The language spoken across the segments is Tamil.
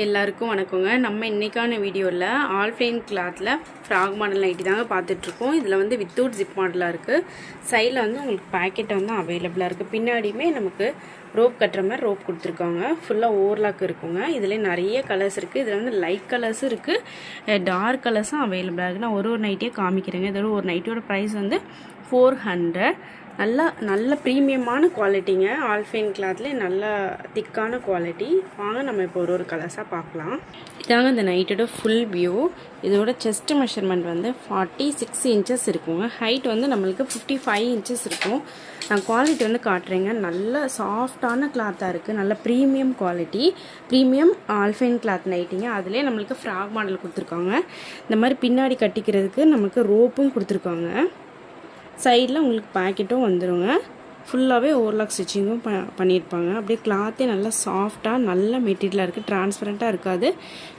எல்லாருக்கும் வணக்கங்க. நம்ம இன்னைக்கான வீடியோவில் ஆல்ஃப்ளைன் கிளாத்தில் ஃப்ராக் மாடல் நைட்டி தாங்க பார்த்துட்ருக்கோம். இதில் வந்து வித்தவுட் ஜிப் மாடலாக இருக்குது. சைடில் வந்து உங்களுக்கு பேக்கெட் வந்து அவைலபிளாக இருக்குது. பின்னாடியுமே நமக்கு ரோப் கட்டுற மாதிரி ரோப் கொடுத்துருக்காங்க. ஃபுல்லாக ஓவர்லாக் இருக்குங்க. இதில் நிறைய கலர்ஸ் இருக்குது. இதில் வந்து லைட் கலர்ஸும் இருக்குது, டார்க் கலர்ஸும் அவைலபிளாக இருக்குது. நான் ஒரு நைட்டியே காமிக்கிறேங்க. இதோட ஒரு நைட்டியோட ப்ரைஸ் வந்து 400. நல்ல ப்ரீமியமான குவாலிட்டிங்க. ஆல்ஃப்ளைன் கிளாத்லேயே நல்ல திக்கான குவாலிட்டி. வாங்க நம்ம இப்போ ஒரு கலர்ஸாக பார்க்கலாம். இதாங்க இந்த நைட்டோட ஃபுல் வியூ. இதோட செஸ்ட் மெஷர்மெண்ட் வந்து 46 இன்ச்சஸ் இருக்குங்க. ஹைட் வந்து நம்மளுக்கு 55 இன்ச்சஸ் இருக்கும். நான் குவாலிட்டி வந்து காட்டுறேங்க. நல்ல சாஃப்டான கிளாத்தாக இருக்குது. நல்ல ப்ரீமியம் குவாலிட்டி, ப்ரீமியம் ஆல்ஃப்ளைன் கிளாத் நைட்டிங்க. அதிலே நம்மளுக்கு ஃப்ராக் மாடல் கொடுத்துருக்காங்க. இந்த மாதிரி பின்னாடி கட்டிக்கிறதுக்கு நமக்கு ரோப்பும் கொடுத்துருக்காங்க. சைடில் உங்களுக்கு பேக்கெட்டும் வந்துடுங்க. ஃபுல்லாகவே ஓவர்லாக் ஸ்டிச்சிங்கும் பண்ணியிருப்பாங்க. அப்படியே கிளாத்தே நல்லா சாஃப்டாக நல்ல மெட்டீரியலாக இருக்குது. டிரான்ஸ்பரண்ட்டாக இருக்காது.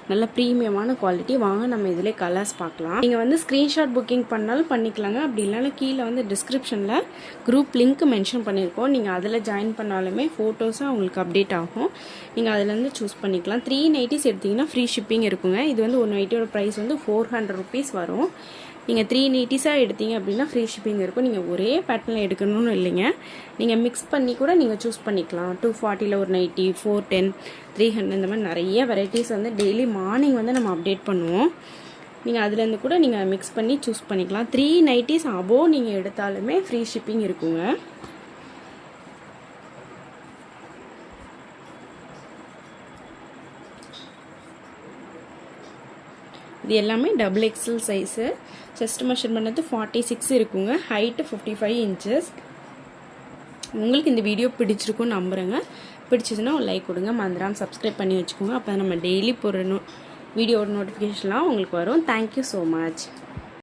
நல்ல ப்ரீமியமான குவாலிட்டி. வாங்க நம்ம இதில் கலர்ஸ் பார்க்கலாம். நீங்கள் வந்து ஸ்க்ரீன்ஷாட் புக்கிங் பண்ணாலும் பண்ணிக்கலாங்க. அப்படி இல்லைன்னா கீழே வந்து டிஸ்கிரிப்ஷனில் குரூப் லிங்க் மென்ஷன் பண்ணியிருக்கோம். நீங்கள் அதில் ஜாயின் பண்ணாலுமே ஃபோட்டோஸும் உங்களுக்கு அப்டேட் ஆகும். நீங்கள் அதிலேருந்து சூஸ் பண்ணிக்கலாம். 3 நைட்டிஸ் எடுத்திங்கன்னா ஃப்ரீ ஷிப்பிங் இருக்குங்க. இது வந்து ஒரு நைட்டியோட ப்ரைஸ் வந்து 400 ருபீஸ் வரும். நீங்கள் 3 நைட்டிஸாக எடுத்தீங்க அப்படின்னா ஃப்ரீ ஷிப்பிங் இருக்கும். நீங்கள் ஒரே பேட்டர்னில் எடுக்கணும்னு இல்லைங்க. நீங்கள் மிக்ஸ் பண்ணி கூட நீங்கள் சூஸ் பண்ணிக்கலாம். 240 ஒரு நைட்டி, 410, 300 இந்த மாதிரி நிறைய வெரைட்டிஸ் வந்து டெய்லி மார்னிங் வந்து நம்ம அப்டேட் பண்ணுவோம். நீங்கள் அதுலேருந்து கூட நீங்கள் மிக்ஸ் பண்ணி சூஸ் பண்ணிக்கலாம். 3 நைட்டிஸ் அபோவ் நீங்கள் எடுத்தாலுமே ஃப்ரீ ஷிப்பிங் இருக்குங்க. இது எல்லாமே double XL size. Chest measurement வந்து 46 இருக்குங்க. Height 55 inches. உங்களுக்கு இந்த வீடியோ பிடிச்சிருக்குன்னு நம்புகிறேங்க. பிடிச்சதுன்னா ஒரு லைக் கொடுங்க. மறந்துடாம சப்ஸ்கிரைப் பண்ணி வச்சுக்கோங்க. அப்போ நம்ம டெய்லி போடுற வீடியோட நோட்டிஃபிகேஷன்லாம் உங்களுக்கு வரும். Thank you so much.